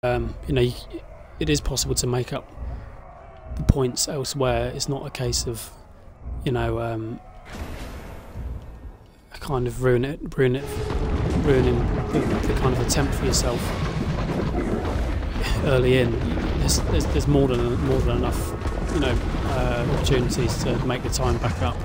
You know, it is possible to make up the points elsewhere. It's not a case of, you know, kind of ruining the kind of attempt for yourself early in. There's more than enough, you know, opportunities to make the time back up.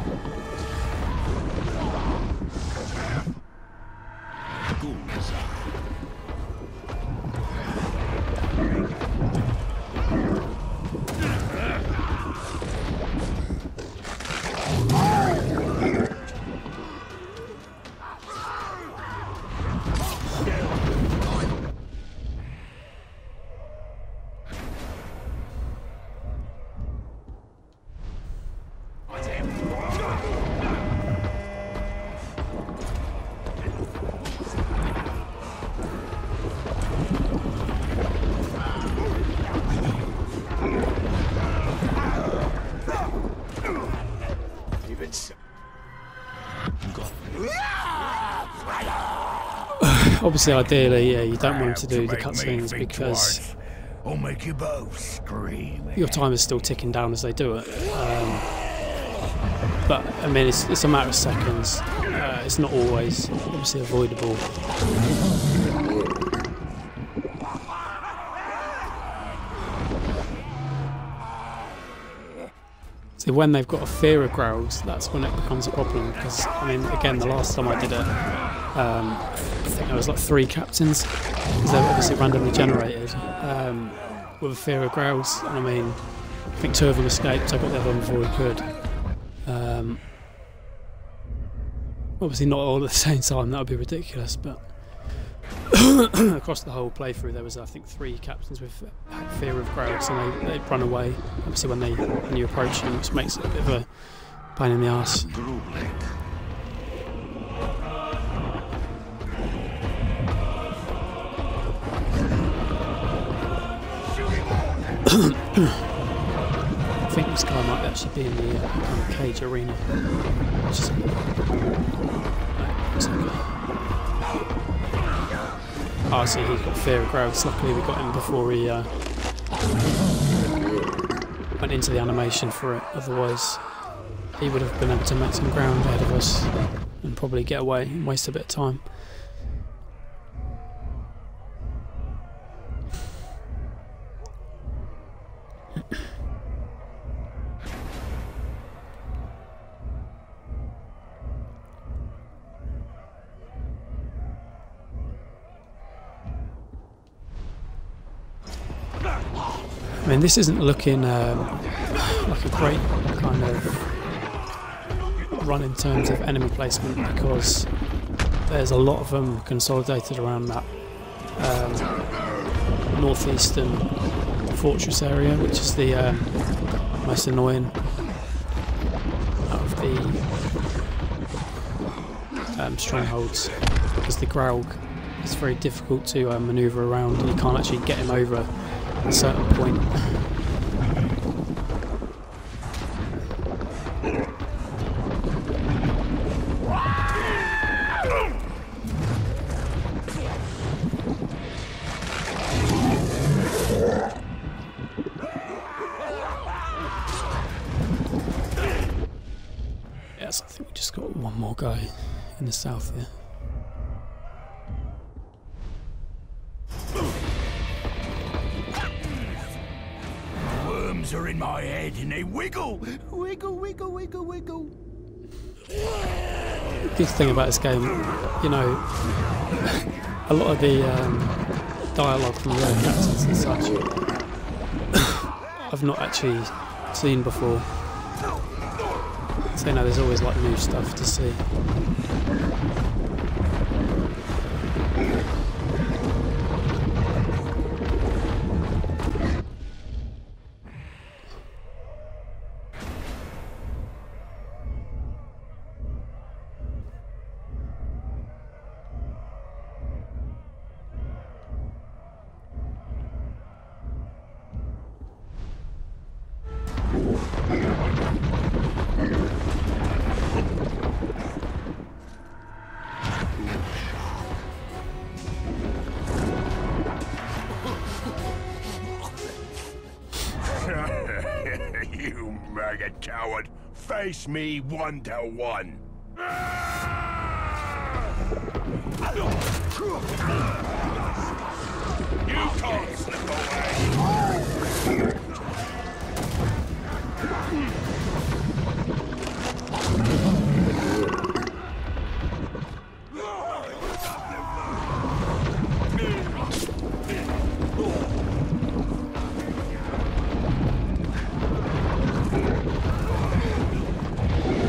Obviously, ideally, yeah, you don't want him to do the cutscenes because I'll make you both scream. your time is still ticking down as they do it. But I mean, it's a matter of seconds. It's not always obviously avoidable. So when they've got a fear of growls, that's when it becomes a problem. Because I mean, again, the last time I did it, I think there was like 3 captains, because they were obviously randomly generated with a fear of growls. And I mean, I think 2 of them escaped. I got the other one before we could. Obviously not all at the same time, that would be ridiculous, but across the whole playthrough there was, I think, 3 captains with fear of growls, and they'd run away obviously when you approach them, which makes it a bit of a pain in the arse. I think this guy might actually be in the kind of cage arena. Which is, oh, I see, he's got fear of growls. Luckily we got him before he went into the animation for it. Otherwise he would have been able to make some ground ahead of us and probably get away and waste a bit of time. I mean, this isn't looking like a great kind of run in terms of enemy placement, because there's a lot of them consolidated around that northeastern fortress area, which is the most annoying out of the strongholds, because the Graug is very difficult to manoeuvre around, and you can't actually get him over a certain point. Yes, I think we just got one more guy in the south here. Are in my head and they wiggle, wiggle, wiggle, wiggle, wiggle. The good thing about this game, you know, a lot of the dialogue from the other captains and such I've not actually seen before, so you know, there's always like new stuff to see. Maggot coward, face me 1-to-1. You can't slip away.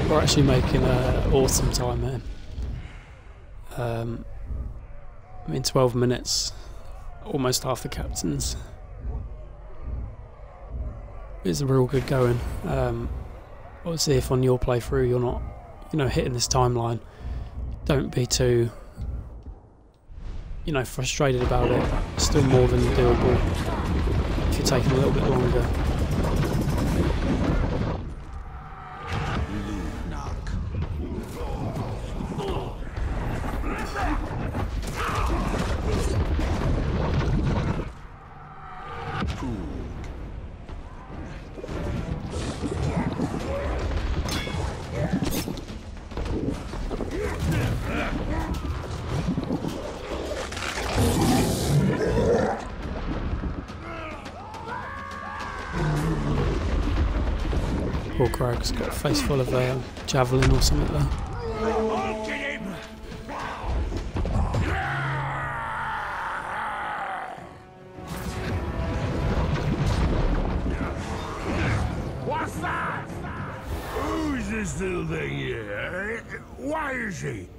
We're actually making awesome time here. I mean, 12 minutes, almost half the captains. It's a real good going. Obviously, if on your playthrough you're not, hitting this timeline, don't be too, frustrated about it. It's still more than doable if you're taking a little bit longer. Poor Crag's got a face full of javelin or something there. What's that? Who's this little thing here? Why is he?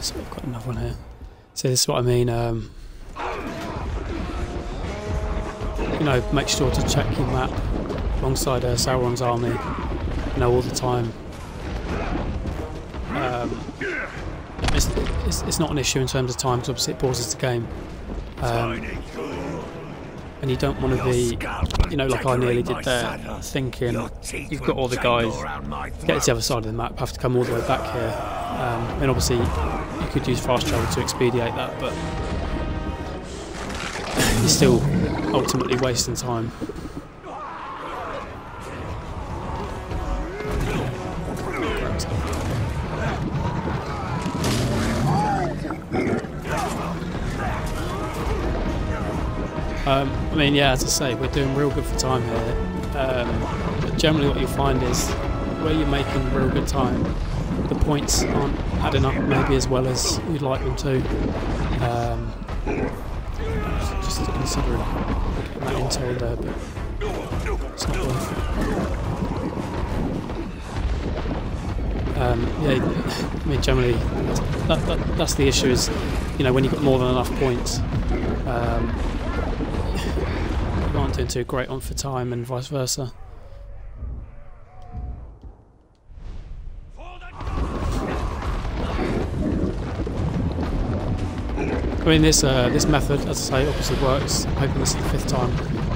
So I've got another one here. So this is what I mean. Make sure to check your map alongside Sauron's army. All the time. It's not an issue in terms of time because obviously it pauses the game. And you don't want to be, like I nearly did there, thinking you've got all the guys, get to the other side of the map, have to come all the way back here. And obviously you could use fast travel to expedite that, but you're still ultimately wasting time. I mean, yeah, as I say, we're doing real good for time here. But generally what you find is where you're making real good time, the points aren't adding up maybe as well as you'd like them to. Just considering getting that intel there, but it's not worth it. Yeah, I mean, generally that's the issue is, when you've got more than enough points, you aren't doing too great on for time and vice versa. I mean, this method, as I say, obviously works. I'm hoping this is the 5th time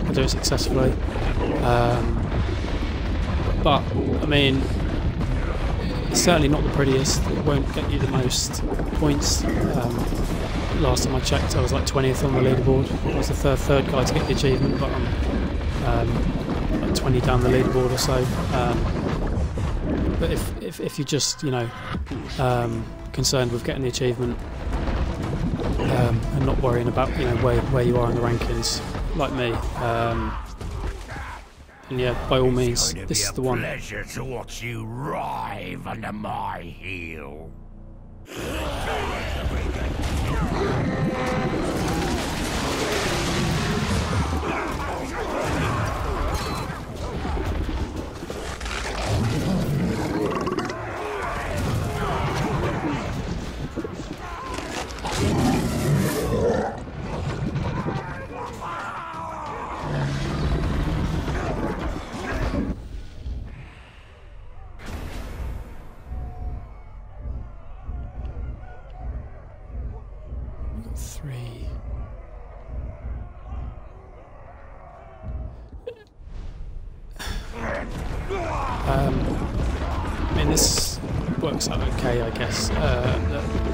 I do it successfully. But I mean, it's certainly not the prettiest. It won't get you the most points. Last time I checked, I was like 20th on the leaderboard. I was the third guy to get the achievement, but I'm like 20 down the leaderboard or so. But if you're just concerned with getting the achievement and not worrying about where you are in the rankings, like me, and yeah, by all means, this is the one. Pleasure to watch you writhe under my heel. 3. I mean, this works out okay, I guess.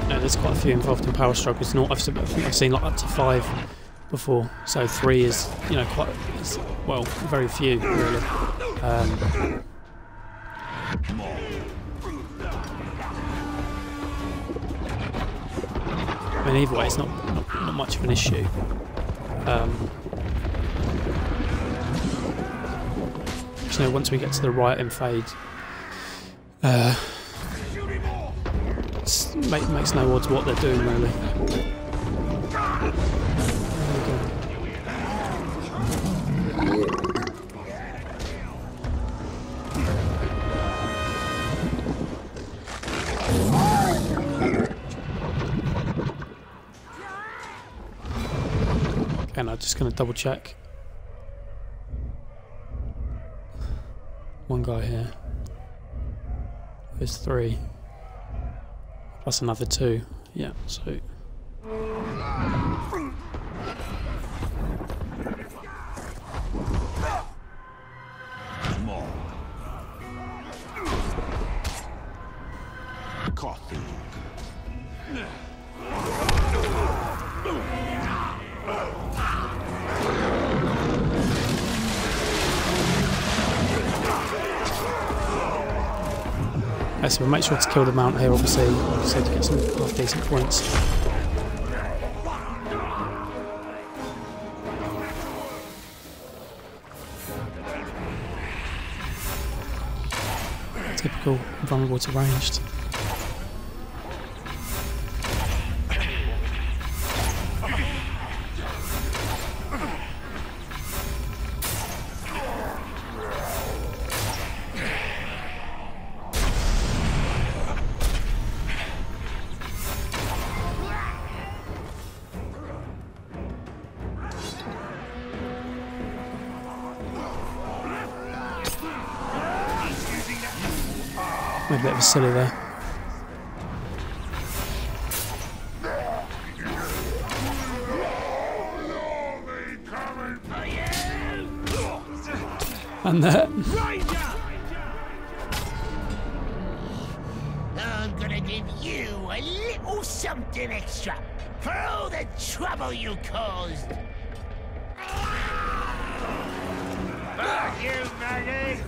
There's quite a few involved in power struggles. I think I've seen like up to 5 before, so 3 is, well, very few really. I mean, either way, it's not much of an issue. So once we get to the right in Fade, makes no odds what they're doing really. And I'm just going to double check. One guy here. There's 3. Plus another 2. Yeah, so. Coffee. Okay, so we'll make sure to kill the mount here, obviously, to get some half decent points. Typical, vulnerable to ranged. Made a bit of a silly there. And that. I'm gonna give you a little something extra for all the trouble you caused. Fuck you, maggot!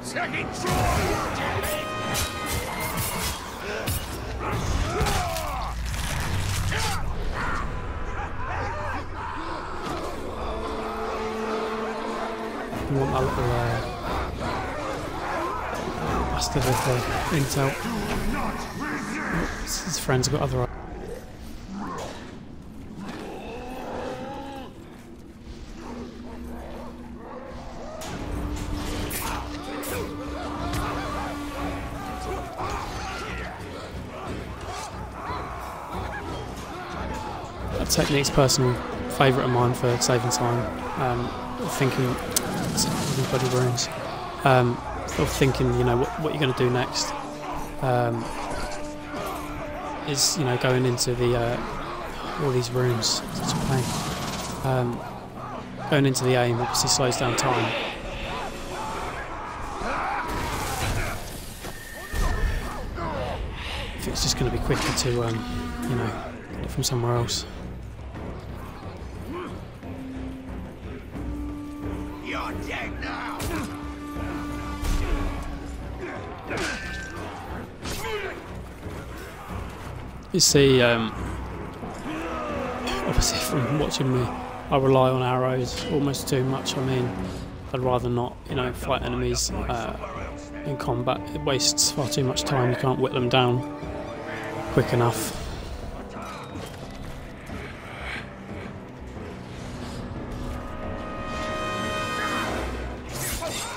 Second try! You want that little bastard with the intel. His friends have got other. That technique's personal favourite of mine for saving time. Thinking bloody runes. Sort of thinking, what you're going to do next. Is going into the all these rooms. Such a pain. Going into the aim obviously slows down time. If it's just going to be quicker to get it from somewhere else. You're dead now! You see, obviously from watching me, I rely on arrows almost too much. I mean, I'd rather not, fight enemies in combat. It wastes far too much time. You can't whip them down quick enough.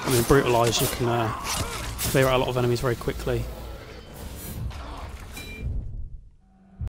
I mean, Brutalise, you can clear out a lot of enemies very quickly.